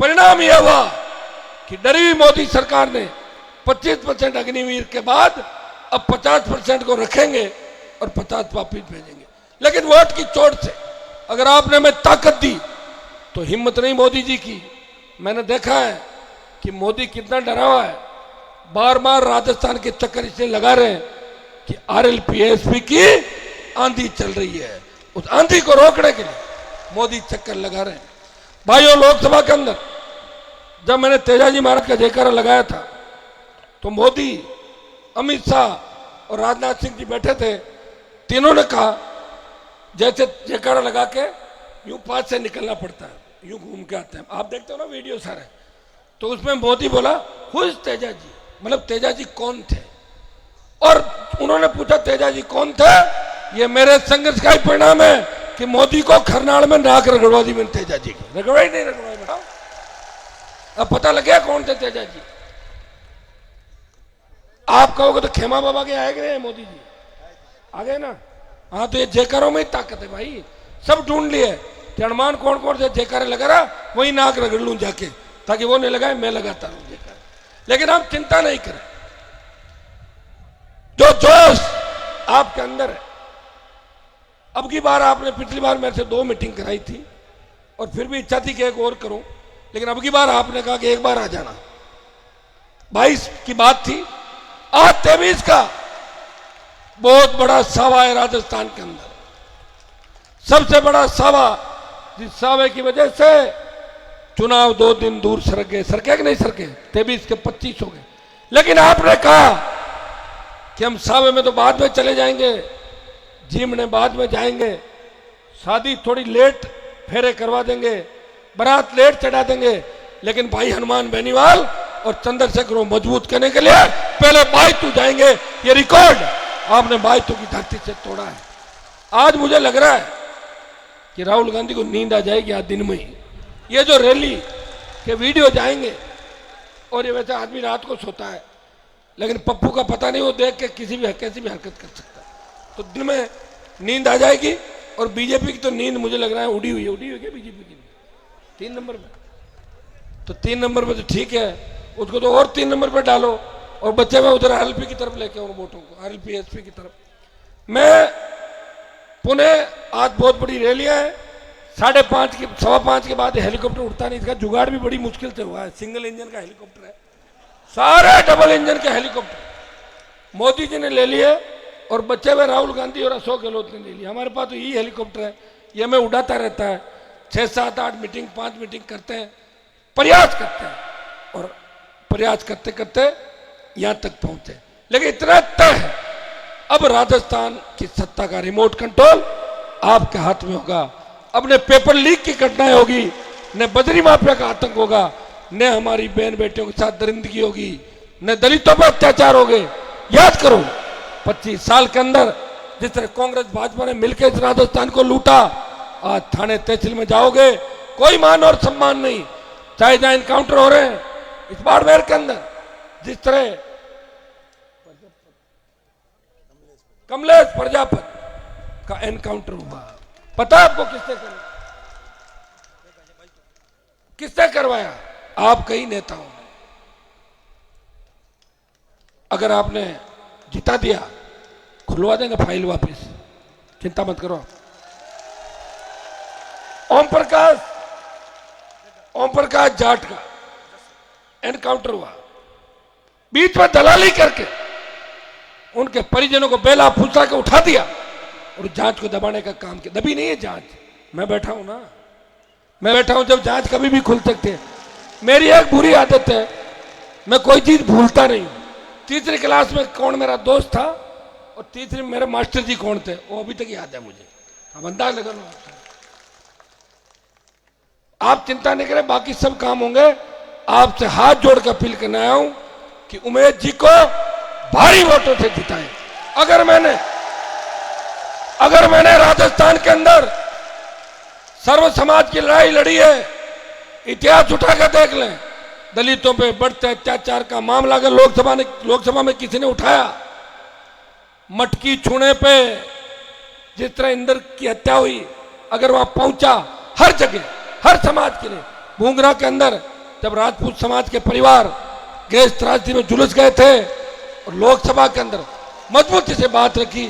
परिणाम यह हुआ कि डरी हुई मोदी सरकार ने 25% अग्निवीर के बाद अब 50% को रखेंगे और 50 वापिस भेजेंगे। लेकिन वोट की चोट से अगर आपने हमें ताकत दी तो हिम्मत नहीं मोदी जी की। मैंने देखा है कि मोदी कितना डरा हुआ है, बार बार राजस्थान के चक्कर इसलिए लगा रहे हैं कि RLPSP की आंधी चल रही है, उस आंधी को रोकने के लिए मोदी चक्कर लगा रहे हैं। भाइयों, लोकसभा के अंदर जब मैंने तेजाजी महाराज का जयकारा लगाया था तो मोदी, अमित शाह और राजनाथ सिंह जी बैठे थे। तीनों ने कहा जैसे जयकारा लगा के यूं पास से निकलना पड़ता है, यूं घूम के आते हैं। आप देखते हो ना वीडियो सारे, तो उसमें मोदी बोला हुज तेजाजी, मतलब तेजाजी कौन थे। और उन्होंने पूछा तेजाजी कौन थे, ये मेरे संघर्ष का ही परिणाम है कि मोदी को खरनाल में नाक रगड़वा दी मैंने तेजाजी की। रगड़वाई नहीं रगड़वाई बताओ, अब पता लग गया कौन थे तेजाजी। आप कहोगे तो खेमा बाबा के आए गए मोदी जी, आ गए ना। हाँ, तो ये जयकारों में ही ताकत है भाई। सब ढूंढ लिए कि अनुमान कौन कौन से जयकारे लगा रहा, वही नाक रगड़ लूं जाके, ताकि वो नहीं लगाए, मैं लगाता रहूं जयकारे। लेकिन आप चिंता नहीं करें, जो जोश आपके अंदर है। अब की बार आपने पिछली बार मेरे से 2 मीटिंग कराई थी और फिर भी इच्छा थी कि एक और करूं, लेकिन अब की बार आपने कहा कि एक बार आ जाना। 22 की बात थी, आज 23 का बहुत बड़ा सावा है राजस्थान के अंदर, सबसे बड़ा सावा, जिस सावे की वजह से चुनाव 2 दिन दूर सरक गए। सरके कि नहीं सरके? 23 के 25 हो गए। लेकिन आपने कहा कि हम सावे में तो बाद में चले जाएंगे, जीमने बाद में जाएंगे, शादी थोड़ी लेट फेरे करवा देंगे, बारात लेट चढ़ा देंगे, लेकिन भाई हनुमान बेनीवाल और चंद्रशेखर को मजबूत करने के लिए पहले बायतू जाएंगे। ये रिकॉर्ड आपने बायतू की धरती से तोड़ा है। आज मुझे लग रहा है कि राहुल गांधी को नींद आ जाएगी आज दिन में ही। ये जो रैली के वीडियो जाएंगे, और ये वैसे आदमी रात को सोता है, लेकिन पप्पू का पता नहीं, वो देख के कैसी भी हरकत कर सकता है। तो दिन में नींद आ जाएगी। और बीजेपी की तो नींद मुझे लग रहा है उड़ी हुई है क्या बीजेपी की 3 नंबर में? तो 3 नंबर पे तो ठीक है, उसको तो और 3 नंबर पे डालो और बच्चे में उधर RLP की तरफ लेके और वोटों को RLPSP की तरफ। मैं पुणे आज बहुत बड़ी रैलियां है, 5:30 की 5:15 के बाद हेलीकॉप्टर उड़ता नहीं, इसका जुगाड़ भी बड़ी मुश्किल से हुआ है। सिंगल इंजन का हेलीकॉप्टर है, सारे डबल इंजन के हेलीकॉप्टर मोदी जी ने ले लिए और बच्चे में राहुल गांधी और अशोक गहलोत ने ले लिया। हमारे पास तो यही हेलीकॉप्टर है, ये हमें उड़ाता रहता है। 6, 7, 8 मीटिंग 5 मीटिंग करते हैं, प्रयास करते हैं, और प्रयास करते करते यहां तक पहुंचे। लेकिन इतना तय है, अब राजस्थान की सत्ता का रिमोट कंट्रोल आपके हाथ में होगा। अब न पेपर लीक की घटनाएं होगी, न बजरी माफिया का आतंक होगा, न हमारी बहन बेटियों के साथ दरिंदगी होगी, न दलितों पर अत्याचार होंगे। याद करो 25 साल के अंदर जिस तरह कांग्रेस भाजपा ने मिलकर इस राजस्थान को लूटा, आज थाने तहसील में जाओगे कोई मान और सम्मान नहीं। चाहे जहां इनकाउंटर हो रहे हैं, इस बाड़मेर के अंदर जिस तरह कमलेश प्रजापति का एनकाउंटर हुआ, पता आपको किसने करवाया? आप कई नेताओं ने। अगर आपने जिता दिया, खुलवा देंगे फाइल वापस, चिंता मत करो। ओम प्रकाश जाट का एनकाउंटर हुआ, बीच में दलाली करके उनके परिजनों को बेला फुसला के उठा दिया और जांच को दबाने का काम किया। दबी नहीं है जांच, मैं बैठा हूं ना, मैं बैठा हूं जब जांच कभी भी खुल सकती है। मेरी एक बुरी आदत है, मैं कोई चीज भूलता नहीं हूं। 3री क्लास में कौन मेरा दोस्त था और 3री मेरे मास्टर जी कौन थे, वो अभी तक याद है मुझे। अब अंदाज लगा लो। आप चिंता नहीं करें, बाकी सब काम होंगे। आपसे हाथ जोड़ कर अपील करने आया हूं कि उमेश जी को भारी वोटों से जिताएं। अगर मैंने राजस्थान के अंदर सर्व समाज की लड़ाई लड़ी है, इतिहास उठाकर देख लें। दलितों पे बढ़ते अत्याचार का मामला अगर लोकसभा में किसी ने उठाया, मटकी छूने पे जिस तरह इंदर की हत्या हुई, अगर वहां पहुंचा, हर जगह हर समाज के लिए, भूंगरा के अंदर जब राजपूत समाज के परिवार गैस त्रासदी में जुलझ गए थे और लोकसभा के अंदर मजबूती से बात रखी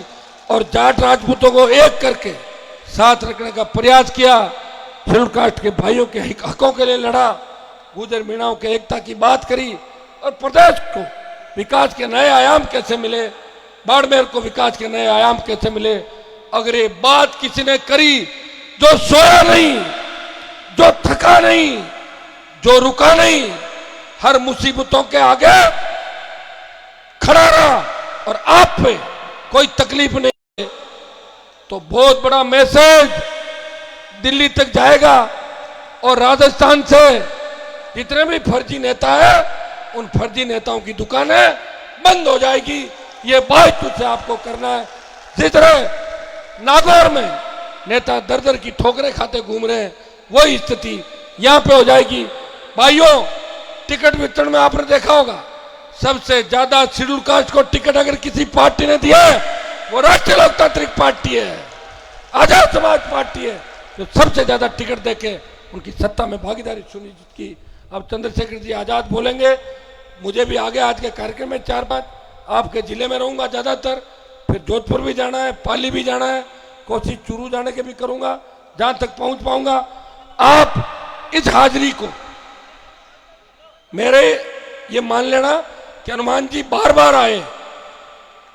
और जाट राजपूतों को एक करके साथ रखने का प्रयास किया, शेड्यूल कास्ट के भाइयों के हकों के लिए लड़ा, गुर्जर मीणाओं के एकता की बात करी और प्रदेश को विकास के नए आयाम कैसे मिले, बाड़मेर को विकास के नए आयाम कैसे मिले। अगर ये बात किसी ने करी, जो सोया नहीं, जो थका नहीं, जो रुका नहीं, हर मुसीबतों के आगे खड़ा रहा और आप पे कोई तकलीफ नहीं, तो बहुत बड़ा मैसेज दिल्ली तक जाएगा और राजस्थान से जितने भी फर्जी नेता है उन फर्जी नेताओं की दुकानें बंद हो जाएगी। ये बात तुझसे आपको करना है। जिस तरह नागौर में नेता दर दर की ठोकरें खाते घूम रहे हैं, वही स्थिति यहां पे हो जाएगी। भाइयों, टिकट वितरण में आपने देखा होगा, सबसे ज्यादा शेड्यूल कास्ट को टिकट अगर किसी पार्टी ने दिया है वो राष्ट्रीय लोकतांत्रिक पार्टी है, आजाद समाज पार्टी है, जो सबसे ज्यादा टिकट देके उनकी सत्ता में भागीदारी सुनिश्चित की। अब चंद्रशेखर जी आजाद बोलेंगे। मुझे भी आगे आज के कार्यक्रम में 4-5 आपके जिले में रहूंगा ज्यादातर, फिर जोधपुर भी जाना है, पाली भी जाना है, कोशिश चूरू जाने के भी करूंगा जहां तक पहुंच पाऊंगा। आप इस हाजिरी को मेरे ये मान लेना कि हनुमान जी बार बार आए,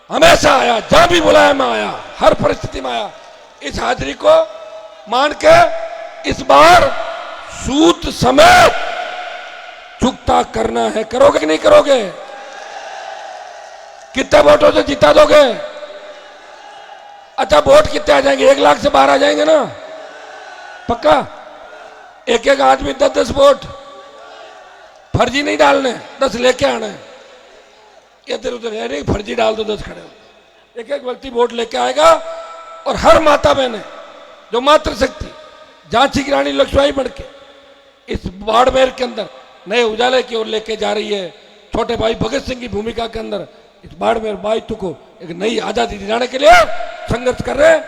हमेशा आया, जहां भी बुलाया मैं आया, हर परिस्थिति में आया। इस हाजिरी को मान के इस बार सूत समेत चुकता करना है। करोगे कि नहीं करोगे? कितने वोटों से जिता दोगे? अच्छा, वोट कितने आ जाएंगे? 1 लाख से बाहर आ जाएंगे ना? पक्का? एक एक आदमी 10-10 वोट, फर्जी नहीं डालने, 10 लेके आना है। इधर उधर है नहीं, फर्जी डाल दो 10 खड़े हो। एक एक व्यक्ति वोट लेके आएगा और हर माता बहने जो मातृशक्ति झांसी की रानी लक्ष्मीबाई बढ़ के इस बाड़मेर के अंदर नए उजाले की ओर लेके जा रही है, छोटे भाई भगत सिंह की भूमिका के अंदर इस बाड़मेर बाइतु को एक नई आजादी दिलाने के लिए संघर्ष कर रहे हैं।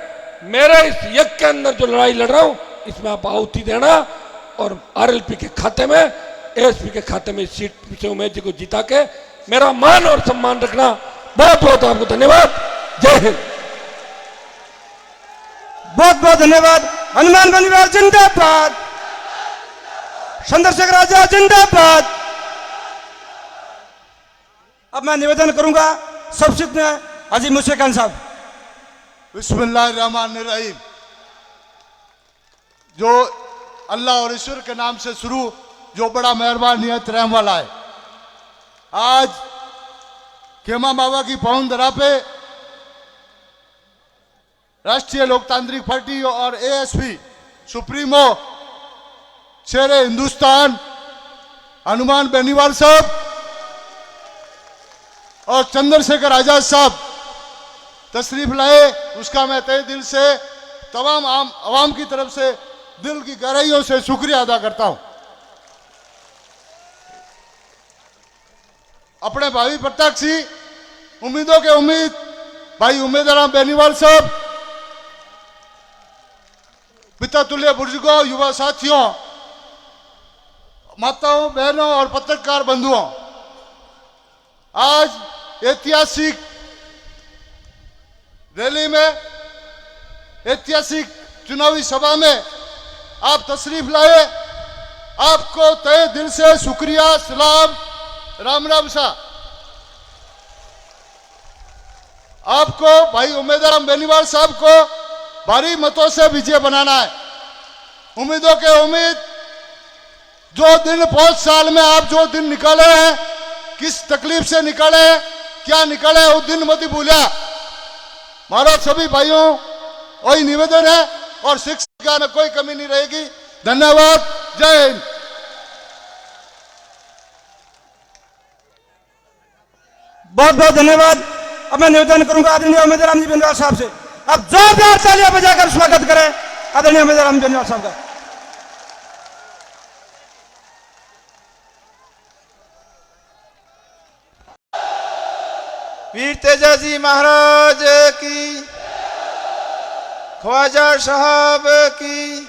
मेरे इस यज्ञ के अंदर जो लड़ाई लड़ रहा हूं, इसमें आप आहुति देना और आरएलपी के खाते में, एएसपी के खाते में सीट से उमेश जी को जिता के मेरा मान और सम्मान रखना। बहुत बहुत आपको धन्यवाद। जय हिंद। बहुत बहुत धन्यवाद। हनुमान बनिवाल जिंदाबाद, चंद्रशेखर आजाद जिंदाबाद। अब मैं निवेदन करूंगा सबसे हाजी मुशफिक खान साहब। बिस्मिल्लाहिर्रहमानिर्रहीम। जो अल्लाह और ईश्वर के नाम से शुरू, जो बड़ा मेहरबान नियत रहम वाला है। आज खेमा बाबा की पावन धरा पे राष्ट्रीय लोकतांत्रिक पार्टी और एएसपी सुप्रीमो शेर हिंदुस्तान हनुमान बेनीवाल साहब और चंद्रशेखर आजाद साहब तशरीफ लाए, उसका मैं तहे दिल से तमाम आवाम की तरफ से दिल की गहराइयों से शुक्रिया अदा करता हूं। अपने भावी प्रत्याशी उम्मीदों के उम्मीद भाई उम्मीदवार बेनीवाल साहब, पिता तुल्य बुजुर्गों, युवा साथियों, माताओं, बहनों और पत्रकार बंधुओं, आज ऐतिहासिक रैली में, ऐतिहासिक चुनावी सभा में आप तशरीफ लाए। आपको तहे दिल से शुक्रिया, सलाम, राम राम सा। आपको भाई उम्मीदवार बेनीवाल साहब को भारी मतों से विजय बनाना है। उम्मीदों के उम्मीद, जो दिन 5 साल में आप जो दिन निकाले हैं, किस तकलीफ से निकाले, क्या निकाले, उस दिन मत भूलिया। हमारा सभी भाइयों वही निवेदन है और शिक्षा में कोई कमी नहीं रहेगी। धन्यवाद। जय हिंद। बहुत बहुत धन्यवाद। अब मैं निवेदन करूंगा आदरणीय उम्मीदवार रामजी बेनीवाल साहब से, अब जोरदार तालियां बजाकर स्वागत करें आदरणीय उम्मीदवार रामजी बेनीवाल साहब का। वीर तेजाजी महाराज की, ख्वाजा साहब की,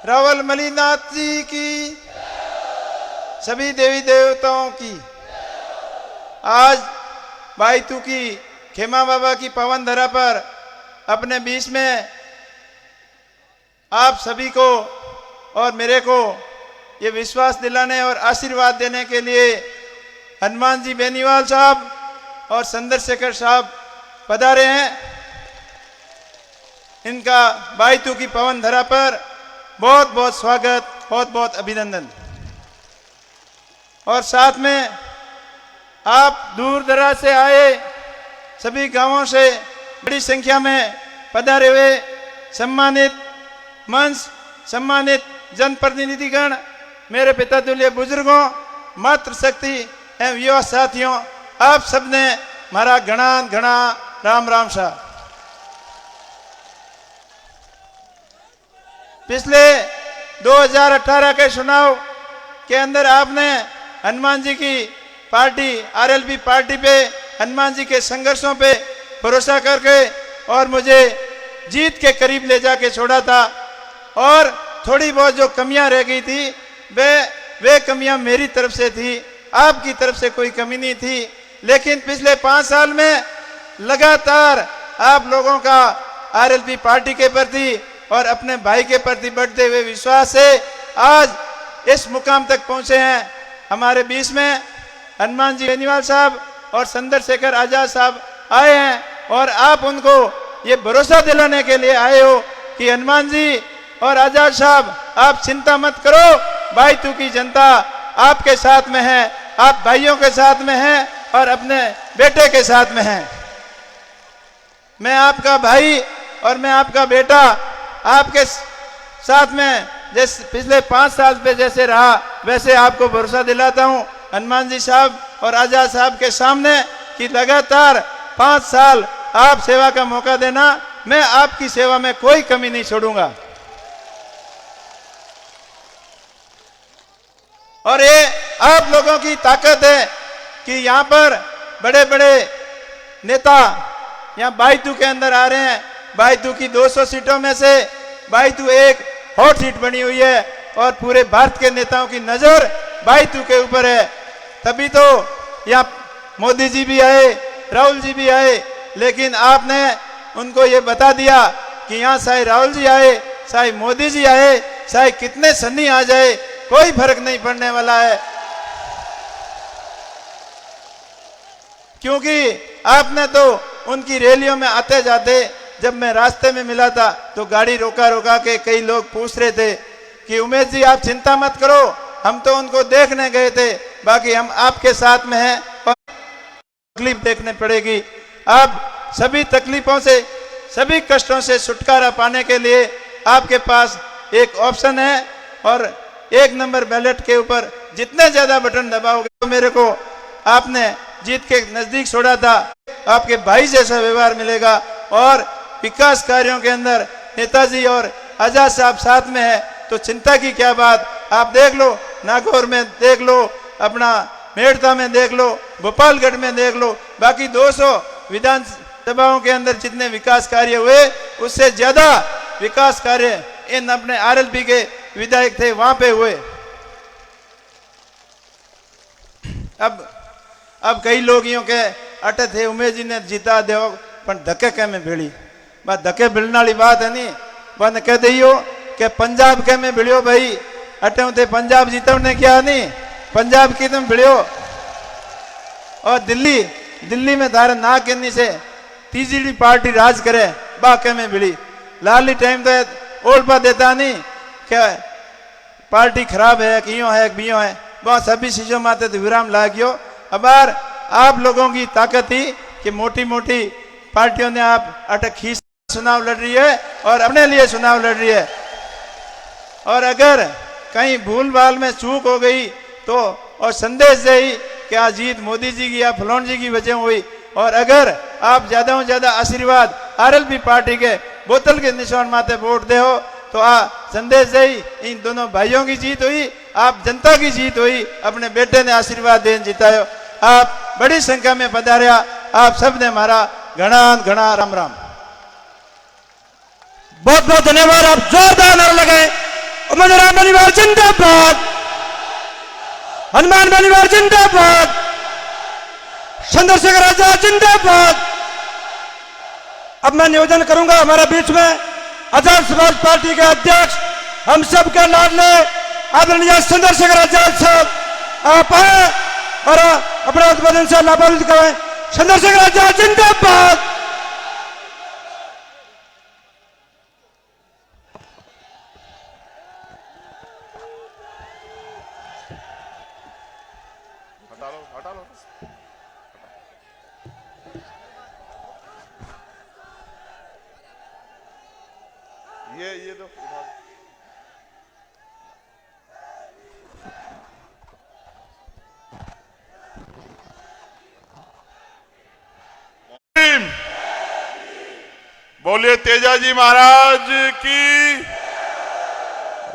रावल मलीनाथ जी की, सभी देवी देवताओं की। आज भाई तू की खेमा बाबा की पवन धरा पर अपने बीच में आप सभी को और मेरे को ये विश्वास दिलाने और आशीर्वाद देने के लिए हनुमान जी बेनीवाल साहब और चंद्र शेखर साहब पधारे हैं। इनका बाईतू की पवन धरा पर बहुत बहुत स्वागत, बहुत बहुत अभिनंदन। और साथ में आप दूर दराज से आए, सभी गांवों से बड़ी संख्या में पधारे हुए सम्मानित मंच, सम्मानित जनप्रतिनिधिगण, मेरे पिता तुल्य बुजुर्गों, मातृशक्ति एवं युवा साथियों, आप सबने हमारा घना घना राम राम सा। पिछले 2018 के चुनाव के अंदर आपने हनुमान जी की पार्टी आरएलपी पार्टी पे, हनुमान जी के संघर्षों पे भरोसा करके और मुझे जीत के करीब ले जाके छोड़ा था। और थोड़ी बहुत जो कमियां रह गई थी वे कमियां मेरी तरफ से थी, आपकी तरफ से कोई कमी नहीं थी। लेकिन पिछले 5 साल में लगातार आप लोगों का आरएलपी पार्टी के प्रति और अपने भाई के प्रति बढ़ते हुए विश्वास से आज इस मुकाम तक पहुंचे हैं। हमारे बीच में हनुमान जी बेनीवाल साहब और चंद्र शेखर आजाद साहब आए हैं और आप उनको ये भरोसा दिलाने के लिए आए हो कि हनुमान जी और आजाद साहब, आप चिंता मत करो, बाईतू की जनता आपके साथ में है, आप भाइयों के साथ में हैं और अपने बेटे के साथ में हैं। मैं आपका भाई और मैं आपका बेटा, आपके साथ में जैसे पिछले 5 साल पे जैसे रहा वैसे आपको भरोसा दिलाता हूं हनुमान जी साहब और आजाद साहब के सामने कि लगातार 5 साल आप सेवा का मौका देना, मैं आपकी सेवा में कोई कमी नहीं छोड़ूंगा। और ये आप लोगों की ताकत है कि यहाँ पर बड़े बड़े नेता यहाँ बाईतू के अंदर आ रहे हैं। बाईतू की 200 सीटों में से बाईतू एक हॉट सीट बनी हुई है और पूरे भारत के नेताओं की नजर बाईतू के ऊपर है। तभी तो यहाँ मोदी जी भी आए, राहुल जी भी आए, लेकिन आपने उनको ये बता दिया कि यहाँ चाहे राहुल जी आए, चाहे मोदी जी आए, चाहे कितने सन्नी आ जाए, कोई फर्क नहीं पड़ने वाला है। क्योंकि आपने तो उनकी रैलियों में आते जाते, जब मैं रास्ते में मिला था तो गाड़ी रोका रोका के कई लोग पूछ रहे थे कि उमेश जी आप चिंता मत करो, हम तो उनको देखने गए थे, बाकी हम आपके साथ में हैं और तकलीफ देखने पड़ेगी। आप सभी तकलीफों से, सभी कष्टों से छुटकारा पाने के लिए आपके पास एक ऑप्शन है और 1 नंबर बैलेट के ऊपर जितने ज्यादा बटन दबाओगे तो मेरे को आपने जीत के नजदीक छोड़ा था, आपके भाई जैसा व्यवहार मिलेगा। और विकास कार्यों के अंदर नेताजी और आजाद साहब साथ में है तो चिंता की क्या बात। आप देख लो, नागौर में देख लो, अपना मेड़ता में देख लो, भोपालगढ़ में देख लो, बाकी 200 विधानसभाओं के अंदर जितने विकास कार्य हुए उससे ज्यादा विकास कार्य इन अपने आरएलपी के विधायक थे वहां पे हुए। अब कई लोग यूं के अटे थे उमेश जी ने जीता देव पर धक्के के में भिड़ी बात, धक्के भिड़ने वाली बात है नहीं। बंद कह दियो कि पंजाब के में भिड़ियो भाई, अटे थे पंजाब जीता ने क्या नहीं, पंजाब की तुम भिड़ियो। और दिल्ली में धारा ना कहनी से तीसरी पार्टी राज करे बाके में भिड़ी। लाली टाइम तो ओल्पा देता नहीं क्या पार्टी खराब है कि यूं है बियो है, बहुत सभी चीजों में तो विराम लागियो। अब आप लोगों की ताकत थी कि मोटी मोटी पार्टियों ने आप अटक खींच चुनाव लड़ रही है और अपने लिए चुनाव लड़ रही है। और अगर कहीं भूल भाल में चूक हो गई तो और संदेश दे कि आज जीत मोदी जी की या फलोन जी की वजह हुई। और अगर आप ज्यादा से ज्यादा आशीर्वाद आरएलपी पार्टी के बोतल के निशान माथे वोट दे हो तो संदेश दे इन दोनों भाइयों की जीत हुई, आप जनता की जीत हुई, अपने बेटे ने आशीर्वाद देन जितायो। आप बड़ी संख्या में पधारिया, आप सब ने हमारा घना घना राम राम। बहुत बहुत धन्यवाद। आप जोरदार नारा लगाए। उमेश राम बेनीवाल जिंदाबाद, हनुमान बेनीवाल जिंदाबाद, चंद्रशेखर आजाद जिंदाबाद। अब मैं निवेदन करूंगा हमारे बीच में आजाद समाज पार्टी के अध्यक्ष, हम सब के लाडले आदरणीय चंद्रशेखर आजाद साहब आप आए और अपने उद्बोधन से लाभान्वित करें। चंद्रशेखर आजाद जिंदाबाद। हटा लो। ये दो बोलिए तेजाजी महाराज की,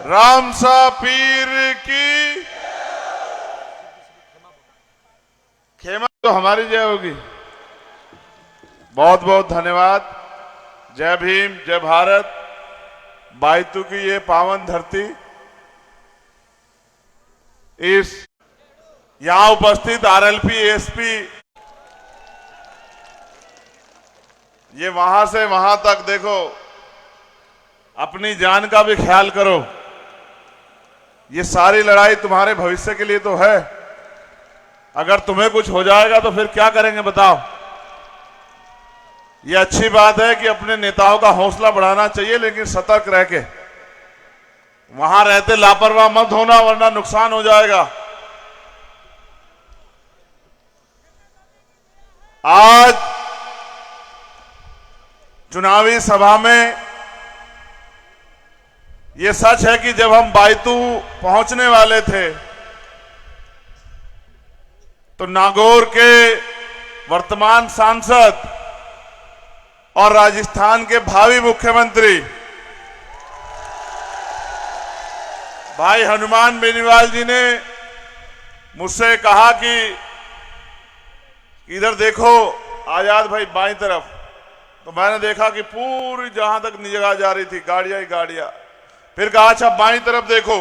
रामसा पीर की। खेमा तो हमारी जय होगी। बहुत बहुत धन्यवाद। जय भीम, जय भारत। बायतू की ये पावन धरती, इस यहां उपस्थित आरएलपी एसपी, ये वहां से वहां तक देखो, अपनी जान का भी ख्याल करो। ये सारी लड़ाई तुम्हारे भविष्य के लिए तो है। अगर तुम्हें कुछ हो जाएगा तो फिर क्या करेंगे बताओ। ये अच्छी बात है कि अपने नेताओं का हौसला बढ़ाना चाहिए, लेकिन सतर्क रह के, वहां रहते लापरवाह मत होना, वरना नुकसान हो जाएगा। आज चुनावी सभा में ये सच है कि जब हम बायतू पहुंचने वाले थे तो नागौर के वर्तमान सांसद और राजस्थान के भावी मुख्यमंत्री भाई हनुमान बेनीवाल जी ने मुझसे कहा कि इधर देखो आजाद भाई बाईं तरफ। तो मैंने देखा कि पूरी जहां तक निगाह जा रही थी गाड़ियां ही गाड़ियां। फिर कहा अच्छा बाईं तरफ देखो,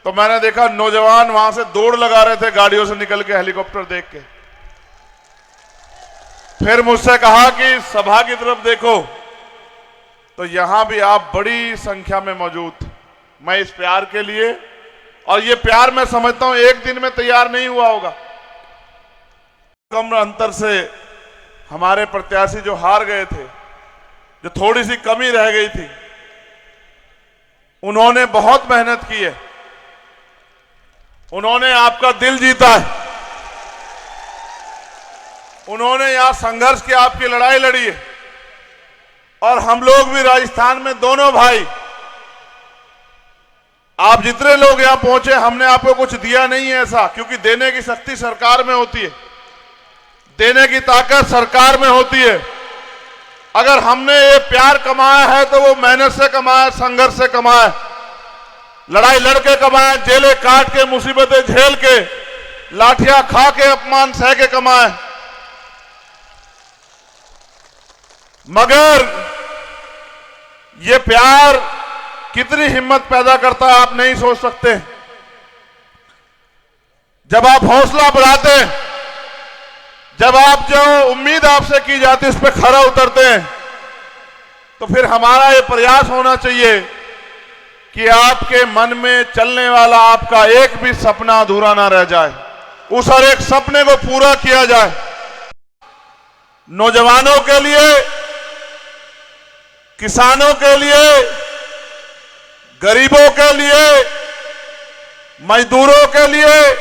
तो मैंने देखा नौजवान वहां से दौड़ लगा रहे थे गाड़ियों से निकल के, हेलीकॉप्टर देख के। फिर मुझसे कहा कि सभा की तरफ देखो, तो यहां भी आप बड़ी संख्या में मौजूद थे। मैं इस प्यार के लिए, और ये प्यार मैं समझता हूं एक दिन में तैयार नहीं हुआ होगा। कम अंतर से हमारे प्रत्याशी जो हार गए थे, जो थोड़ी सी कमी रह गई थी, उन्होंने बहुत मेहनत की है। उन्होंने आपका दिल जीता है। उन्होंने यहां संघर्ष की, आपकी लड़ाई लड़ी है। और हम लोग भी राजस्थान में दोनों भाई, आप जितने लोग यहां पहुंचे, हमने आपको कुछ दिया नहीं है ऐसा, क्योंकि देने की शक्ति सरकार में होती है, देने की ताकत सरकार में होती है। अगर हमने ये प्यार कमाया है तो वो मेहनत से कमाया, संघर्ष से कमाया, लड़ाई लड़के कमाया, जेलें काट के, मुसीबतें झेल के, लाठियां खा के, अपमान सह के कमाए। मगर ये प्यार कितनी हिम्मत पैदा करता है आप नहीं सोच सकते। जब आप हौसला बढ़ाते हैं, जब आप जो उम्मीद आपसे की जाती है उस पर खरा उतरते हैं, तो फिर हमारा ये प्रयास होना चाहिए कि आपके मन में चलने वाला आपका एक भी सपना अधूरा ना रह जाए, उस हर एक सपने को पूरा किया जाए। नौजवानों के लिए, किसानों के लिए, गरीबों के लिए, मजदूरों के लिए,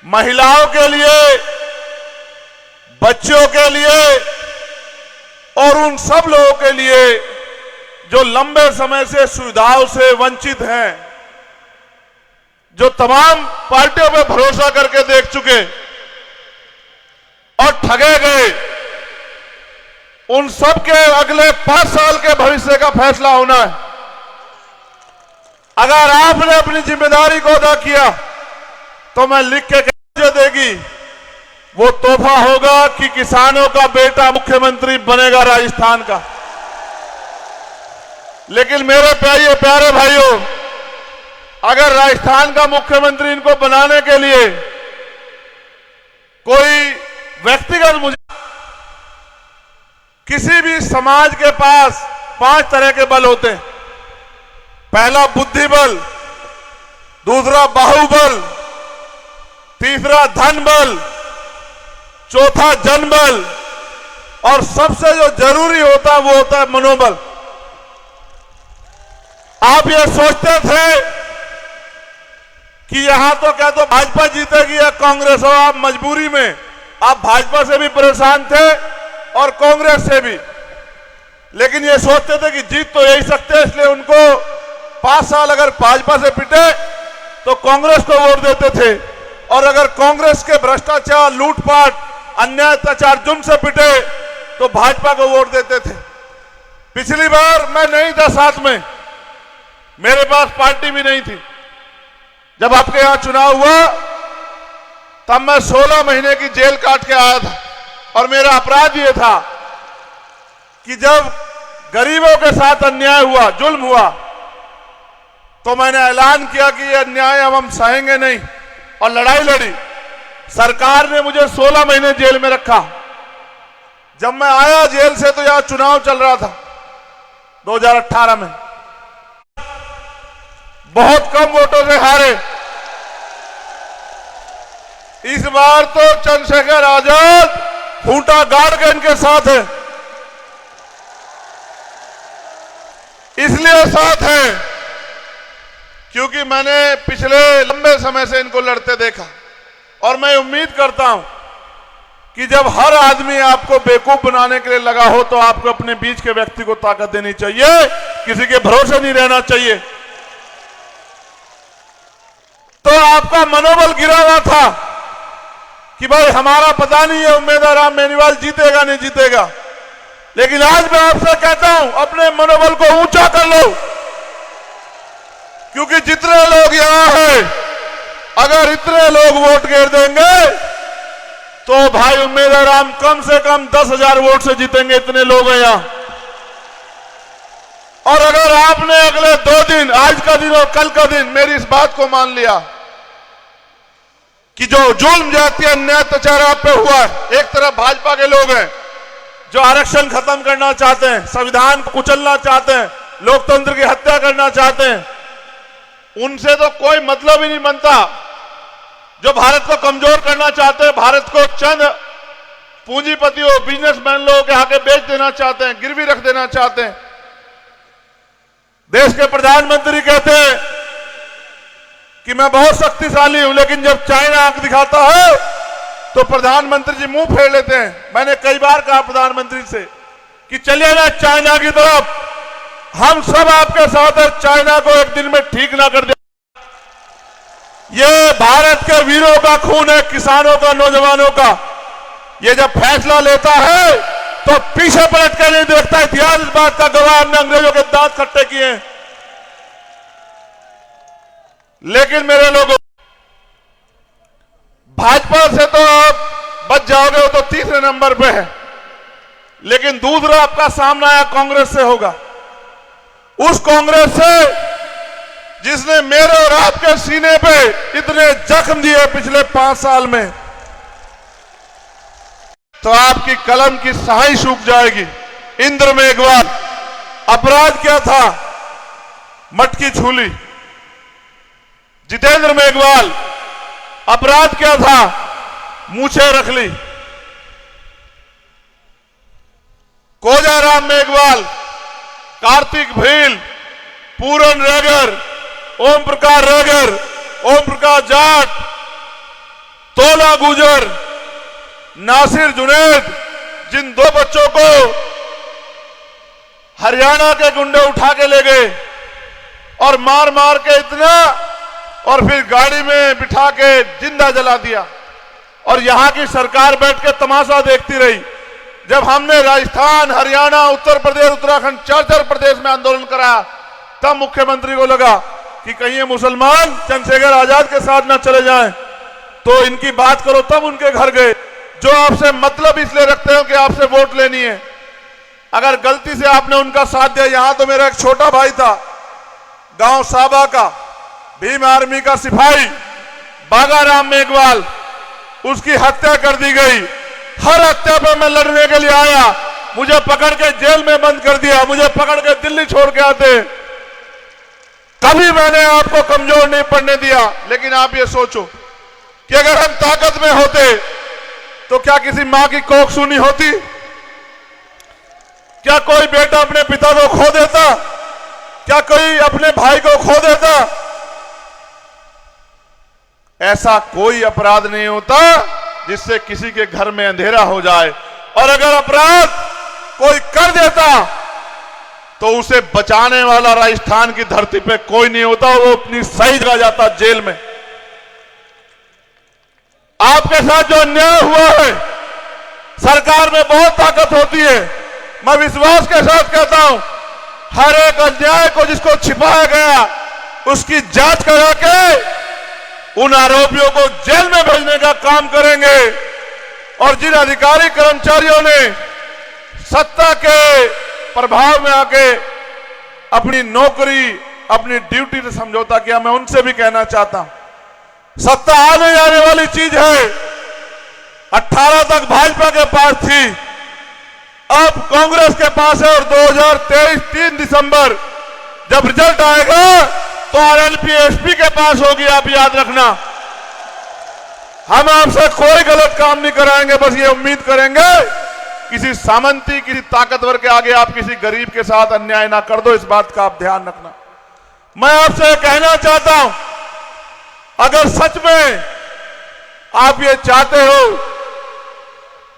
महिलाओं के लिए, बच्चों के लिए और उन सब लोगों के लिए जो लंबे समय से सुविधाओं से वंचित हैं, जो तमाम पार्टियों पर भरोसा करके देख चुके और ठगे गए, उन सब के अगले 5 साल के भविष्य का फैसला होना है। अगर आपने अपनी जिम्मेदारी को अदा किया तो मैं लिख के मुझे देगी, वो तोहफा होगा कि किसानों का बेटा मुख्यमंत्री बनेगा राजस्थान का। लेकिन मेरे प्यारे भाइयों, अगर राजस्थान का मुख्यमंत्री इनको बनाने के लिए कोई व्यक्तिगत मुझे किसी भी समाज के पास 5 तरह के बल होते हैं। पहला बुद्धि बल, दूसरा बाहुबल, तीसरा धन बल, चौथा जनबल और सबसे जो जरूरी होता है वो होता है मनोबल। आप ये सोचते थे कि यहां तो क्या तो भाजपा जीतेगी या कांग्रेस, और आप मजबूरी में आप भाजपा से भी परेशान थे और कांग्रेस से भी, लेकिन ये सोचते थे कि जीत तो यही सकते हैं, इसलिए उनको 5 साल अगर भाजपा से पिटे तो कांग्रेस को वोट देते थे, और अगर कांग्रेस के भ्रष्टाचार, लूटपाट, अन्याय, अत्याचार, जुर्म से पिटे तो भाजपा को वोट देते थे। पिछली बार मैं नहीं था साथ में, मेरे पास पार्टी भी नहीं थी। जब आपके यहां चुनाव हुआ तब मैं 16 महीने की जेल काट के आया था, और मेरा अपराध यह था कि जब गरीबों के साथ अन्याय हुआ, जुल्म हुआ, तो मैंने ऐलान किया कि यह अन्याय हम सहेंगे नहीं, और लड़ाई लड़ी। सरकार ने मुझे 16 महीने जेल में रखा। जब मैं आया जेल से तो यहां चुनाव चल रहा था 2018 में, बहुत कम वोटों से हारे। इस बार तो चंद्रशेखर आजाद खूंटा गाड़ के इनके साथ है। इसलिए साथ है क्योंकि मैंने पिछले लंबे समय से इनको लड़ते देखा, और मैं उम्मीद करता हूं कि जब हर आदमी आपको बेवकूफ बनाने के लिए लगा हो तो आपको अपने बीच के व्यक्ति को ताकत देनी चाहिए, किसी के भरोसे नहीं रहना चाहिए। तो आपका मनोबल गिरा हुआ था कि भाई हमारा पता नहीं है उम्मीदवार राम बेनीवाल जीतेगा नहीं जीतेगा, लेकिन आज मैं आपसे कहता हूं अपने मनोबल को ऊंचा कर लो, क्योंकि जितने लोग यहां हैं, अगर इतने लोग वोट गिर देंगे तो भाई उम्मीदवार राम कम से कम 10,000 वोट से जीतेंगे। इतने लोग हैं यहां। और अगर आपने अगले 2 दिन, आज का दिन और कल का दिन, मेरी इस बात को मान लिया कि जो जुल्म जाति अन्याय अत्याचार आप पे हुआ है, एक तरफ भाजपा के लोग हैं जो आरक्षण खत्म करना चाहते हैं, संविधान को कुचलना चाहते हैं, लोकतंत्र की हत्या करना चाहते हैं, उनसे तो कोई मतलब ही नहीं बनता। जो भारत को कमजोर करना चाहते हैं, भारत को चंद पूंजीपतियों, बिजनेसमैन लोगों के आगे बेच देना चाहते हैं, गिरवी रख देना चाहते हैं। देश के प्रधानमंत्री कहते हैं कि मैं बहुत शक्तिशाली हूं, लेकिन जब चाइना आंख दिखाता है तो प्रधानमंत्री जी मुंह फेर लेते हैं। मैंने कई बार कहा प्रधानमंत्री से कि चलिए ना चाइना की तरफ, हम सब आपके साथ हैं, चाइना को एक दिन में ठीक ना कर दे। ये भारत के वीरों का खून है, किसानों का, नौजवानों का। ये जब फैसला लेता है तो पीछे पलट कर नहीं देखता। इतिहास इस बात का गवाह, हमने अंग्रेजों के दांत खट्टे किए हैं। लेकिन मेरे लोगों, भाजपा से तो आप बच जाओगे, वो तो तीसरे नंबर पे है, लेकिन दूसरा आपका सामना है कांग्रेस से होगा। उस कांग्रेस से जिसने मेरे और आपके सीने पे इतने जख्म दिए पिछले 5 साल में, तो आपकी कलम की स्याही सूख जाएगी। इंद्र मेघवाल, अपराध क्या था? मटकी छूली। जितेंद्र मेघवाल, अपराध क्या था? मूछें रख ली। कोजाराम मेघवाल, कार्तिक भील, पूरन रेगर, ओम प्रकाश रेगर, ओम प्रकाश जाट, तोला गुजर, नासिर जुनैद, जिन 2 बच्चों को हरियाणा के गुंडे उठा के ले गए और मार मार के इतना, और फिर गाड़ी में बिठा के जिंदा जला दिया, और यहां की सरकार बैठ के तमाशा देखती रही। जब हमने राजस्थान, हरियाणा, उत्तर प्रदेश, उत्तराखंड, 4 प्रदेश में आंदोलन कराया, तब मुख्यमंत्री को लगा कि कहीं ये मुसलमान चंद्रशेखर आजाद के साथ ना चले जाएं, तो इनकी बात करो। तब उनके घर गए, जो आपसे मतलब इसलिए रखते हो कि आपसे वोट लेनी है। अगर गलती से आपने उनका साथ दिया, यहां तो मेरा एक छोटा भाई था गांव साबा का, भीम आर्मी का सिपाही बागाराम मेघवाल, उसकी हत्या कर दी गई। हर हत्या पे मैं लड़ने के लिए आया, मुझे पकड़ के जेल में बंद कर दिया, मुझे पकड़ के दिल्ली छोड़ के आते। कभी मैंने आपको कमजोर नहीं पड़ने दिया। लेकिन आप ये सोचो कि अगर हम ताकत में होते तो क्या किसी मां की कोख सूनी होती? क्या कोई बेटा अपने पिता को खो देता? क्या कोई अपने भाई को खो देता? ऐसा कोई अपराध नहीं होता जिससे किसी के घर में अंधेरा हो जाए, और अगर अपराध कोई कर देता तो उसे बचाने वाला राजस्थान की धरती पे कोई नहीं होता, वो अपनी सही जगह जाता, जेल में। आपके साथ जो अन्याय हुआ है, सरकार में बहुत ताकत होती है। मैं विश्वास के साथ कहता हूं, हर एक अन्याय को जिसको छिपाया गया उसकी जांच करा के उन आरोपियों को जेल में भेजने का काम करेंगे। और जिन अधिकारी कर्मचारियों ने सत्ता के प्रभाव में आके अपनी नौकरी, अपनी ड्यूटी से समझौता किया, मैं उनसे भी कहना चाहता हूं, सत्ता आने जाने वाली चीज है। 18 तक भाजपा के पास थी, अब कांग्रेस के पास है। और 2023 3 दिसंबर जब रिजल्ट आएगा तो आरएलपी एसपी के पास होगी, आप याद रखना। हम आपसे कोई गलत काम नहीं कराएंगे, बस ये उम्मीद करेंगे किसी सामंती, किसी ताकतवर के आगे आप किसी गरीब के साथ अन्याय ना कर दो, इस बात का आप ध्यान रखना। मैं आपसे कहना चाहता हूं, अगर सच में आप ये चाहते हो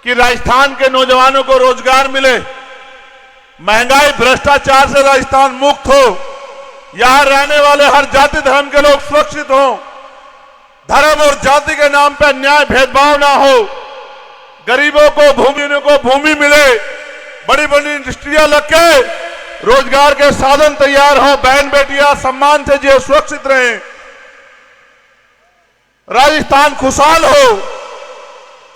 कि राजस्थान के नौजवानों को रोजगार मिले, महंगाई भ्रष्टाचार से राजस्थान मुक्त हो, यहां रहने वाले हर जाति धर्म के लोग सुरक्षित हो, धर्म और जाति के नाम पर अन्याय भेदभाव ना हो, गरीबों को भूमि मिले, बड़ी बड़ी इंडस्ट्रियां लग के रोजगार के साधन तैयार हो, बहन बेटियां सम्मान से जिए, सुरक्षित रहें, राजस्थान खुशहाल हो।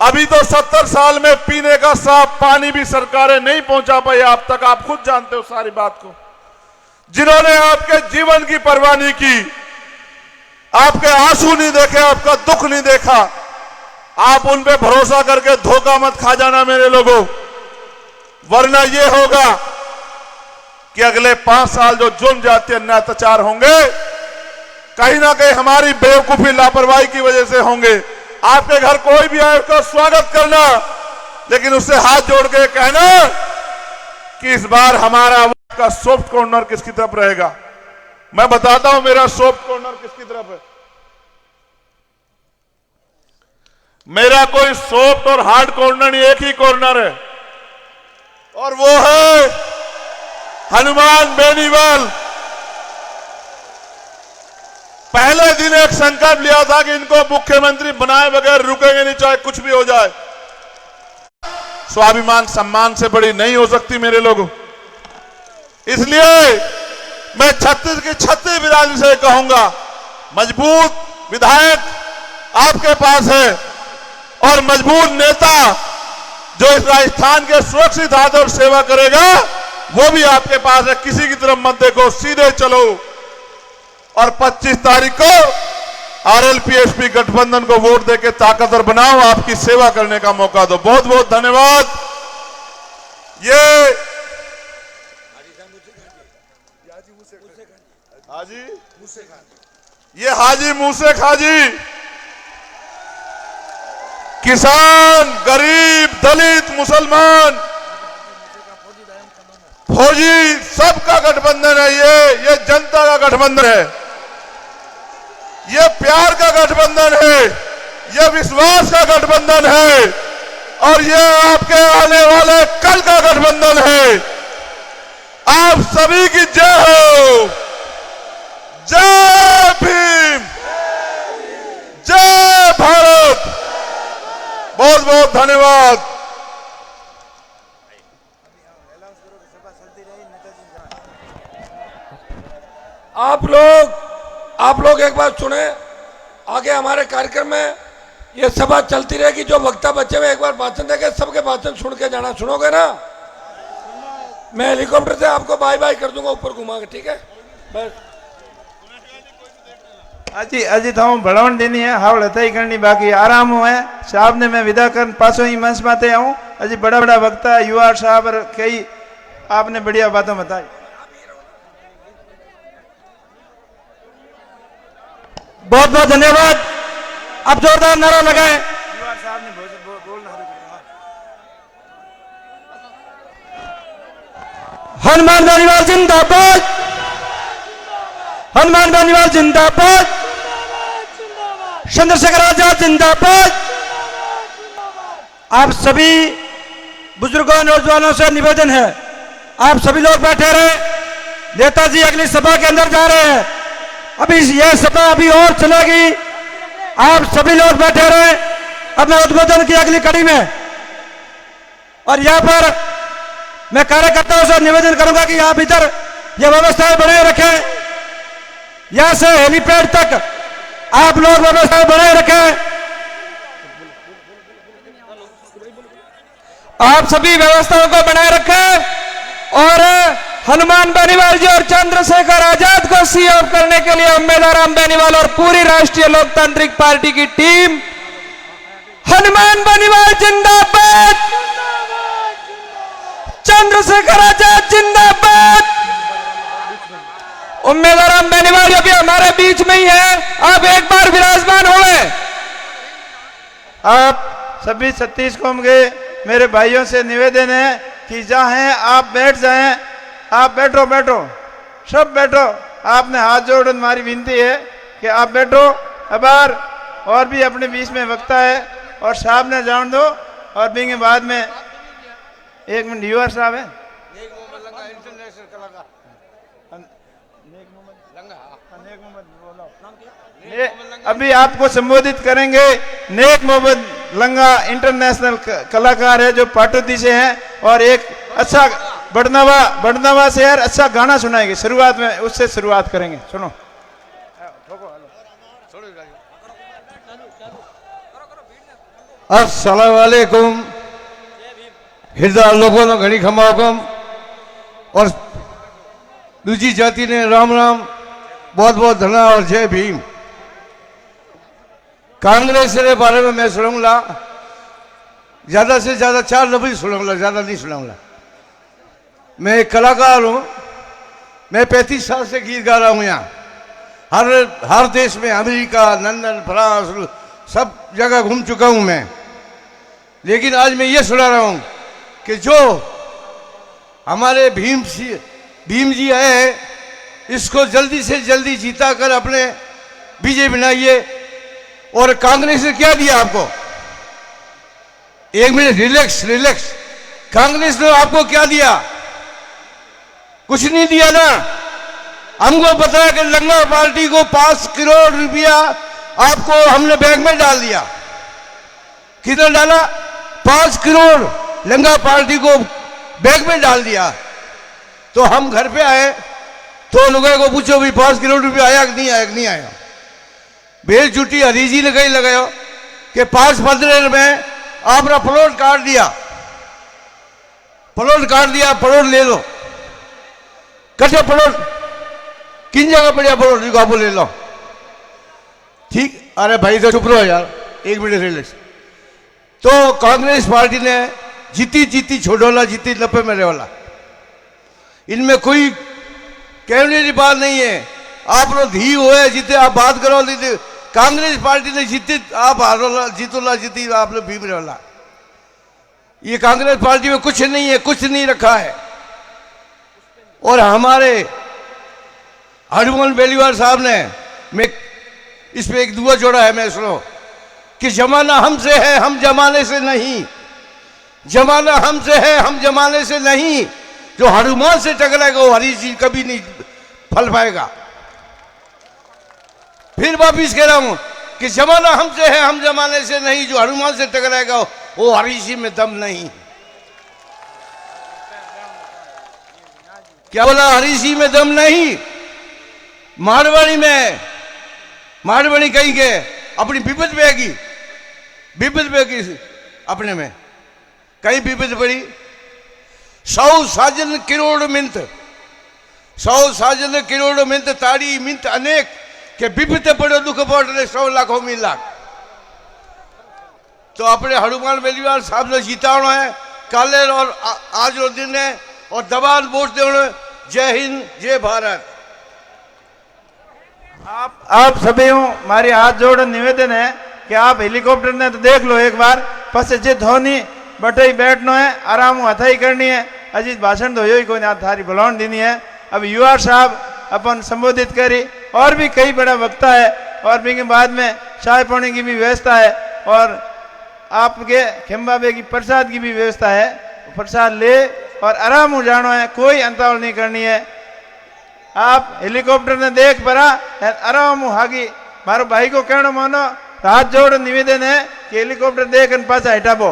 अभी तो 70 साल में पीने का साफ पानी भी सरकारें नहीं पहुंचा पाई आप तक, आप खुद जानते हो सारी बात को। जिन्होंने आपके जीवन की परवाह नहीं की, आपके आंसू नहीं देखे, आपका दुख नहीं देखा, आप उन पे भरोसा करके धोखा मत खा जाना मेरे लोगों, वरना ये होगा कि अगले 5 साल जो जुल्म जातीय अन्याय अत्याचार होंगे, कहीं ना कहीं हमारी बेवकूफी लापरवाही की वजह से होंगे। आपके घर कोई भी आए उसका स्वागत करना, लेकिन उससे हाथ जोड़ के कहना कि इस बार हमारा का सॉफ्ट कॉर्नर किसकी तरफ रहेगा। मैं बताता हूं मेरा सॉफ्ट कॉर्नर किसकी तरफ है। मेरा कोई सॉफ्ट और हार्ड कॉर्नर नहीं, एक ही कॉर्नर है, और वो है हनुमान बेनीवाल। पहले दिन एक संकल्प लिया था कि इनको मुख्यमंत्री बनाए बगैर रुकेंगे नहीं, चाहे कुछ भी हो जाए। स्वाभिमान सम्मान से बड़ी नहीं हो सकती मेरे लोगों, इसलिए मैं 36 की 36 बिरादरी से कहूंगा, मजबूत विधायक आपके पास है और मजबूत नेता जो इस राजस्थान के सुरक्षित हाथ और सेवा करेगा वो भी आपके पास है। किसी की तरफ मत देखो, सीधे चलो और 25 तारीख को आरएलपी-एसपी गठबंधन को वोट देके ताकतवर बनाओ, आपकी सेवा करने का मौका दो। बहुत बहुत धन्यवाद। ये हाजी मूसे खाजी, किसान, गरीब, दलित, मुसलमान, फौजी, सबका गठबंधन है। ये जनता का गठबंधन है, ये प्यार का गठबंधन है, ये विश्वास का गठबंधन है, और ये आपके आने वाले कल का गठबंधन है। आप सभी की जय हो। जय भीम, जय भारत। बहुत बहुत धन्यवाद। आप लोग एक बात सुने, आगे हमारे कार्यक्रम में ये सभा चलती रहेगी। जो वक्ता बच्चे हुए एक बार भाषण देंगे, सबके भाषण सुन के जाना। सुनोगे ना? मैं हेलीकॉप्टर से आपको बाय बाय कर दूंगा ऊपर घुमा के, ठीक है? बस अजी तो भड़ावण देनी है, हावड़ हथाई करनी बाकी आराम हुआ है। साहब ने मैं विदा कर पासो ही मंच माते आऊँ। अजी बड़ा बड़ा वक्ता युवा साहब और कई आपने बढ़िया बातें बताई। बहुत बहुत धन्यवाद। अब जोरदार नारा लगाए। युवा साहब ने बोलना हनुमान बेनीवाल जिंदाबाद, हनुमान बेनीवाल जिंदाबाद, चंद्रशेखर आजाद जिंदाबाद। आप सभी बुजुर्गों नौजवानों से निवेदन है, आप सभी लोग बैठे रहे। नेताजी अगली सभा के अंदर जा रहे हैं। अभी यह सभा अभी और चलेगी। आप सभी लोग बैठे रहे। अब मैं उद्बोधन की अगली कड़ी में और यहां पर मैं कार्यकर्ताओं से निवेदन करूंगा कि आप इधर यह व्यवस्थाएं बनाए रखें। यहां से हेलीपैड तक आप लोग व्यवस्थाएं बनाए रखें। आप सभी व्यवस्थाओं को बनाए रखें और हनुमान बेनीवाल जी और चंद्रशेखर आजाद को सीएम करने के लिए उम्मीदवार बेनीवाल और पूरी राष्ट्रीय लोकतांत्रिक पार्टी की टीम हनुमान बेनीवाल जिंदाबाद, चंद्रशेखर आजाद जिंदाबाद। उम्मीदवार बेनीवाल अभी हमारे बीच में ही है, आप एक बार विराजमान हो गए। आप सभी 36 कौम के मेरे भाइयों से निवेदन है कि जहाँ हैं आप बैठ जाएं। आप बैठो, बैठो, सब बैठो। आपने हाथ जोड़ हमारी विनती है कि आप बैठो। अबार और भी अपने बीच में वक्ता है और साहब ने जान दो और भी के बाद में 1 मिनट युवा साहब है। अभी आपको संबोधित करेंगे नेक मोहम्मद लंगा, इंटरनेशनल कलाकार है जो पाटोदी से हैं और एक अच्छा बड़नवा से यार अच्छा गाना सुनाएंगे। शुरुआत में उससे शुरुआत करेंगे, सुनो। अस्सलाम वालेकुम। हृदय लोगों ने घनी खमाकम और दूसरी जाति ने राम राम, बहुत बहुत धन्यवाद और जय भीम। कांग्रेस के बारे में मैं सुनाऊंगा, ज्यादा से ज्यादा 4 लफ्ज सुनाऊंगा, ज्यादा नहीं सुनाऊंगा। मैं एक कलाकार हूं। मैं 35 साल से गीत गा रहा हूं यहाँ हर देश में, अमेरिका, लंदन, फ्रांस, सब जगह घूम चुका हूं मैं। लेकिन आज मैं ये सुना रहा हूं कि जो हमारे भीम जी है, इसको जल्दी से जल्दी जीता कर अपने बीजेपी बनाइए। और कांग्रेस ने क्या दिया आपको? 1 मिनट, रिलैक्स। कांग्रेस ने आपको क्या दिया? कुछ नहीं दिया ना। हमको पता है कि लंगा पार्टी को 5 करोड़ रुपया आपको हमने बैंक में डाल दिया। कितना डाला? 5 करोड़ लंगा पार्टी को बैंक में डाल दिया। तो हम घर पे आए तो लोगों को पूछो भी 5 करोड़ रुपया आया कि नहीं आया? नहीं आया। भेड़ छुट्टी हरीजी ने कहीं लगाया कि 5-15 में आपने प्लॉट काट दिया, प्लॉट ले लो। कटे प्लॉट किन जगह बढ़िया प्लॉट आपको ले लो, ठीक। अरे भाई तो चुप रहो यार, 1 मिनट रिलैक्स। तो कांग्रेस पार्टी ने जीती छोड़ोला, जीती 90 में वाला। इनमें कोई कहने की बात नहीं है। आप लोग धी हुए जीते, आप बात करो दीदी। कांग्रेस पार्टी ने जीती, आप हारोला, जीतोला, जीती आप लोग भीम वाला। ये कांग्रेस पार्टी में कुछ नहीं है, कुछ नहीं रखा है। और हमारे हनुमान बेनीवाल साहब ने, मैं इस पे एक दुआ जोड़ा है, मैं सुनो कि जमाना हमसे है, हम जमाने से नहीं। जमाना हमसे है, हम जमाने से नहीं। जो हनुमान से टकराएगा वो हरी जी कभी नहीं फल पाएगा। फिर वापिस कह रहा हूं कि जमाना हमसे है, हम जमाने से नहीं। जो हनुमान से टकराएगा वो हरी जी में दम नहीं। क्या बोला? हरी जी में दम नहीं। मारवाड़ी में, मारवाड़ी कहीं के अपनी विपद बेगी, अपने में कहीं विपद पड़ी। 100 साजन करोड़ मिंत, 100 साजन करोड़ मिंत ताड़ी मिंत अनेक કે બીપતે પડ્યો દુઃખ પોટ ને 100 लाख होमी लाख। तो अपने हनुमान बेनीवाल साहब ने जीताना है काले और आज रो दिन है और दबान वोट देना। जय हिंद जय भारत। आप सभी हमारे हाथ जोड़ निवेदन है कि आप हेलीकॉप्टर ने तो देख लो एक बार, बस जे धोनी बटे बैठना है, आराम हथाई करनी है, अजीत भाषण तो यो ही कोई ना थारी बुलान देनी है। अब युवा साहब अपन संबोधित करी और भी कई बड़ा वक्ता है और भी के बाद में चाय पानी की भी व्यवस्था है और आपके खिम्बाबे की प्रसाद की भी व्यवस्था है। प्रसाद ले और आराम हो जाना है, कोई अंतावल नहीं करनी है। आप हेलीकॉप्टर ने देख पड़ा आराम हो हागी मारो भाई को कहना मानो हाथ जोड़ निवेदन है कि हेलीकॉप्टर देख पास हटाबो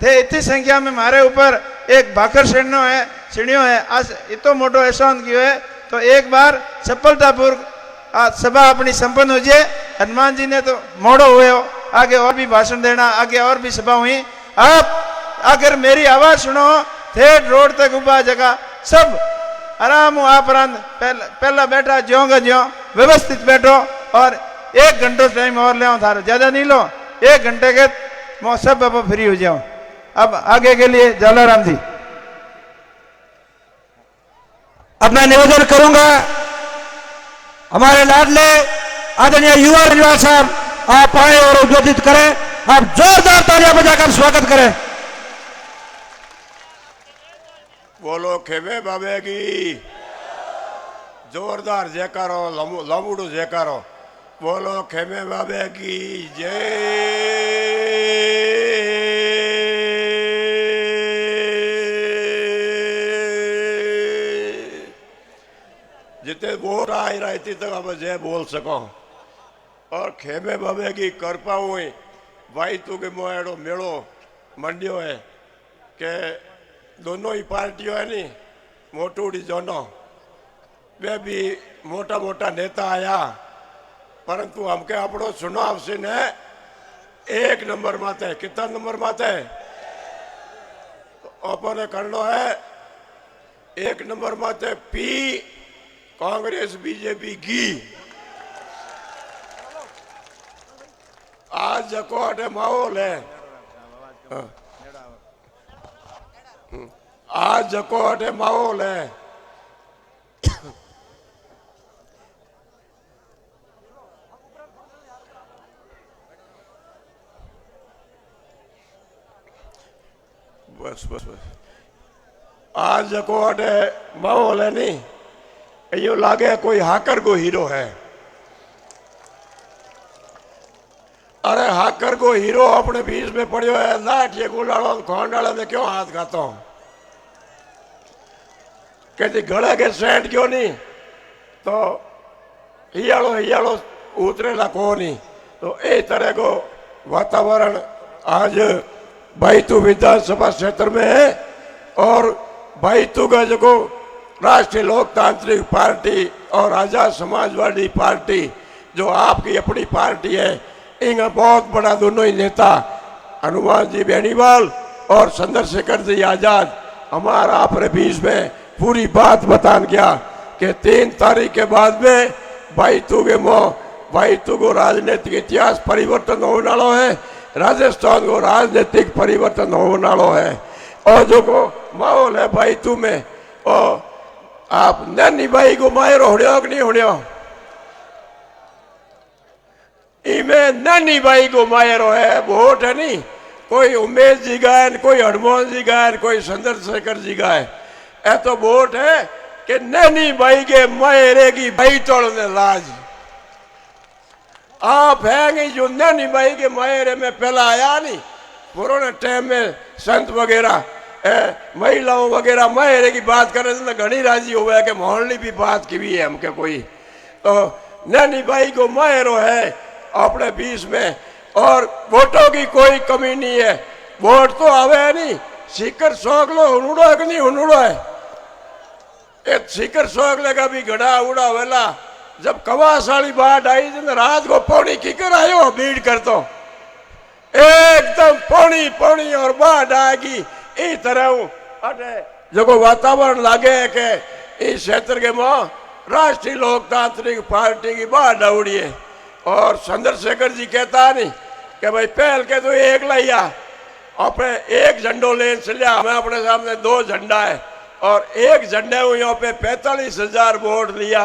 थे। इतनी संख्या में हमारे ऊपर एक भाकर सीढ़ियों है आज इतो मोटो एहसान किया है। तो एक बार सफलतापूर्वक आज सभा अपनी संपन्न हो जाए। हनुमान जी ने तो मोड़ो हुए हो, आगे और भी भाषण देना, आगे और भी सभा हुई। आप अगर मेरी आवाज सुनो थेट रोड तक उबा जगह सब आराम हो आप पहला बैठा ज्यों ज्यों व्यवस्थित बैठो और 1 घंटो टाइम और ले थारो, ज्यादा नहीं लो, 1 घंटे के मैं सब अब फ्री हो जाओ। अब आगे के लिए जलाराम जी। अब मैं निवेदन करूंगा हमारे लाडले आदरणीय युवा बेनीवाल साहब आप आए और उद्बोधित करें। आप जोरदार तालियां बजाकर स्वागत करें। बोलो खेमे बाबे की जोरदार जयकारो, लंबूडो जयकारो। बोलो खेमे बाबे की जय। जितने वोट आई रहा इतनी तक अब जय बोल सको और खेमे बाबे की कृपा हुई भाई तू के मोएड़ो मेड़ो मंडियो है के दोनों ही पार्टियों है नी मोटूड़ी जोनो वे भी मोटा मोटा नेता आया परंतु हमके अपनो चुनाव से ने 1 नंबर माते कितना नंबर माते अपने करना है 1 नंबर माते पी कांग्रेस बीजेपी की। आज जको अटे माहौल है आज जको अटे माहौल है बस बस बस आज जको अटे माहौल है नहीं यो लागे कोई हाकर को हीरो है। अरे हाकर को हीरो अपने बीच में पड़ियो है लाठिए गुलाड़ो खोंडाला में क्यों हाथ खाता हूं कहती गले के सेंट क्यों नहीं तो हियाड़ो उतरेला को नहीं। तो इस तरह को वातावरण आज भाईतू विधानसभा क्षेत्र में है और भाईतू का जो राष्ट्रीय लोकतांत्रिक पार्टी और आजाद समाजवादी पार्टी जो आपकी अपनी पार्टी है इनका बहुत बड़ा दोनों ही नेता हनुमान जी बेनीवाल और चंद्रशेखर जी आजाद हमारा अपने बीच में पूरी बात बतान गया कि 3 तारीख के बाद में भाईतू को राजनीतिक इतिहास परिवर्तन होने वाला है। राजस्थान को राजनीतिक परिवर्तन होने वाला है और जो को माहौल है भाईतू में और आप नैनी भाई को मायरो होड़ियो कि नहीं होड़ियो इमें नैनी भाई को मायरो है वोट है नहीं कोई उमेश जी गायन कोई हनुमान जी गायन कोई चंद्रशेखर जी गाय ऐ तो वोट है कि नैनी भाई के मायरे की भाई तोड़ने लाज आप है जो नैनी भाई के मायरे में पहला आया नहीं पुराने टाइम में संत वगैरह महिलाओं वगैरह मायरे की बात कर रहे थे तो घनी राजी हुआ है कि मोहल्ली भी बात की भी है हमके कोई तो नैनी भाई को मायरो है अपने बीच में और वोटों की कोई कमी नहीं है। वोट तो आवे नहीं सीकर शौक लो हुनुड़ो है कि नहीं हुनुड़ो है एक सीकर शौक लेगा भी घड़ा उड़ा वेला जब कवास वाली बाढ़ आई तो रात को पौनी की कर आयो भीड़ कर तो एकदम पौनी और बाढ़ आएगी इस तरह अटे जो वातावरण लागे है कि इस क्षेत्र के मां राष्ट्रीय लोकतांत्रिक पार्टी की बात दौड़ी है। और चंद्रशेखर जी कहता नहीं कि भाई पहल के तो एक लिया अपने एक झंडो लेन से लिया, हमें अपने सामने 2 झंडा है और एक झंडे को यहाँ पे 45,000 वोट लिया।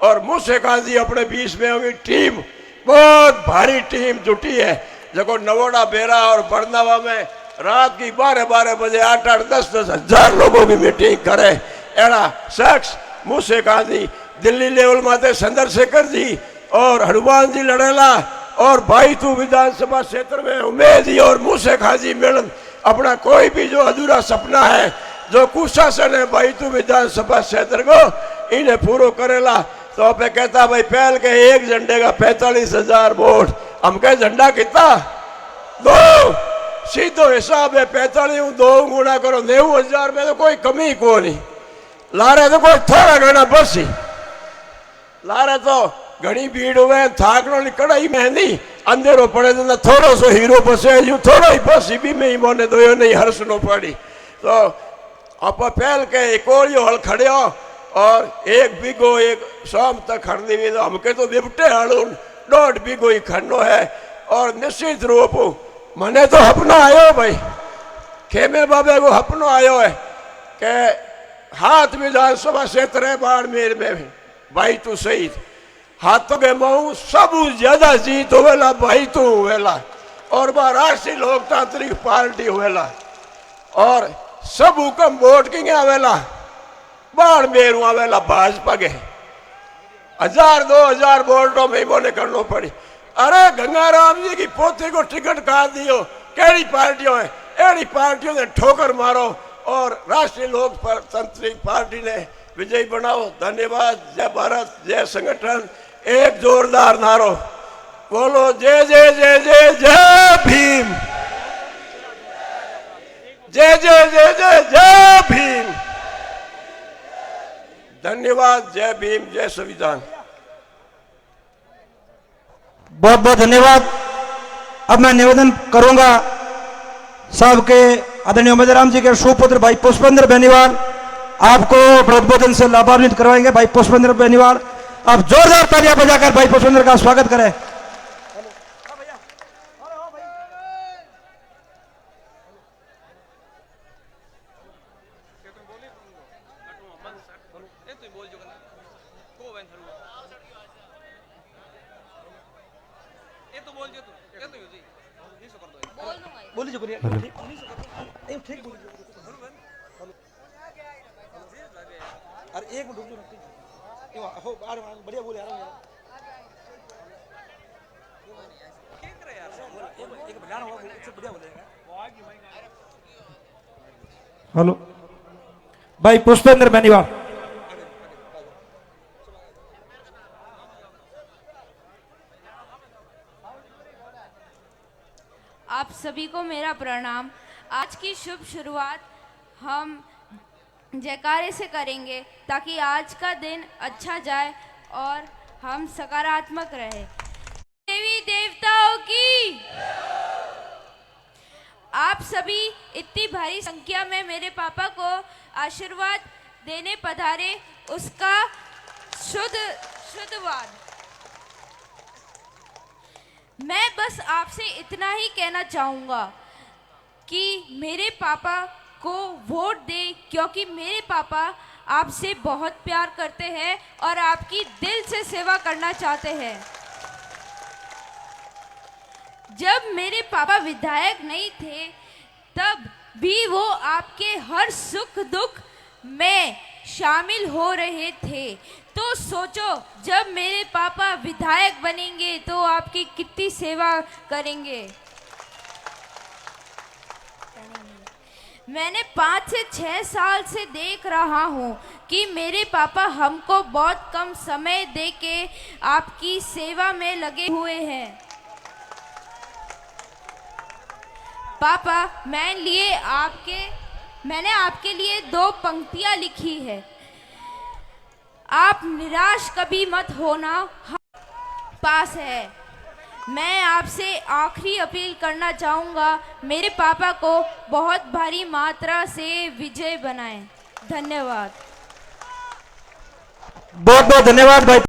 और मूसे काजी अपने बीच में होगी टीम, बहुत भारी टीम जुटी है, जो नवोड़ा बेरा और बरनावा में रात की 12-12 बजे 8-8, 10-10 हजार लोगों की मीटिंग करे। एड़ा शख्स मूसे काजी दिल्ली लेवल माते चंद्रशेखर जी और हनुमान जी लड़ेला और भाई तू विधानसभा क्षेत्र में उमेद ही और मूसे खाजी मिलन अपना कोई भी जो अधूरा सपना है जो कुशासन है भाई तू विधानसभा क्षेत्र को इन्हें पूरा करेला। तो पे कहता भाई पहल के एक झंडे का 45,000 वोट, हम कहे झंडा कितना 2, सीधो हिसाब है 45 2 गुणा करो 90,000 में तो कोई कमी को नहीं लारे, तो कोई थोड़ा घना बस ही लारे तो घनी भीड़ हुए थाकड़ो कड़ाई मेहंदी अंधेरो पड़े तो थोड़ो सो हीरो बसे यू थोड़ो ही बस भी में ही मोने दो नहीं हर्षनो पड़ी। तो आप पहल के कोलियो हल खड़े हो और 1 बीघो एक शाम तक खड़नी भी तो हमके तो बिपटे हड़ू 1.5 बीघो ही खड़नो है। और निश्चित रूप मने तो अपना आयो भाई खेमे बाबे को अपनो आयो है कि हाथ विधानसभा क्षेत्र है बाड़मेर में भाई तू सही हाथों के मऊ सब ज्यादा जीत होवेला भाई तू होवेला और वह राष्ट्रीय लोकतांत्रिक पार्टी होवेला और सब हुक्म वोट की आवेला बाड़मेर आवेला भाजपा के 1000-2000 वोटों में बोने करना पड़ी। अरे गंगाराम जी की पोते को टिकट काट दियो केड़ी पार्टियों है एड़ी पार्टियों ने ठोकर मारो और राष्ट्रीय लोकतांत्रिक पार्टी ने विजयी बनाओ। धन्यवाद। जय भारत, जय संगठन। एक जोरदार नारो बोलो जय जय जय जय जय भीम, जय जय जय जय जय भीम। धन्यवाद। जय भीम, जय संविधान। बहुत बहुत धन्यवाद। अब मैं निवेदन करूंगा साहब के आदरणीय उम्मीदवार जी के सुपुत्र भाई पुष्पेंद्र बेनीवाल आपको प्रबोधन से लाभान्वित करवाएंगे। भाई पुष्पेंद्र बेनीवाल आप जोरदार तालियां बजाकर भाई पुष्पेंद्र का स्वागत करें। बढ़िया बोले हेलो भाई पुष्पेंद्र बेनीवाल। आप सभी को मेरा प्रणाम। आज की शुभ शुरुआत हम जयकारे से करेंगे ताकि आज का दिन अच्छा जाए और हम सकारात्मक रहे। देवी देवताओं की आप सभी इतनी भारी संख्या में मेरे पापा को आशीर्वाद देने पधारे उसका शुद्धवाद। मैं बस आपसे इतना ही कहना चाहूँगा कि मेरे पापा को वोट दें क्योंकि मेरे पापा आपसे बहुत प्यार करते हैं और आपकी दिल से सेवा करना चाहते हैं। जब मेरे पापा विधायक नहीं थे तब भी वो आपके हर सुख दुख में शामिल हो रहे थे। तो सोचो जब मेरे पापा विधायक बनेंगे तो आपकी कितनी सेवा करेंगे। मैंने 5 से 6 साल से देख रहा हूँ कि मेरे पापा हमको बहुत कम समय देके आपकी सेवा में लगे हुए हैं। पापा मैंने आपके लिए 2 पंक्तियाँ लिखी है। आप निराश कभी मत होना, हम पास है। मैं आपसे आखिरी अपील करना चाहूँगा मेरे पापा को बहुत भारी मात्रा से विजय बनाएं। धन्यवाद। बहुत बहुत धन्यवाद भाई।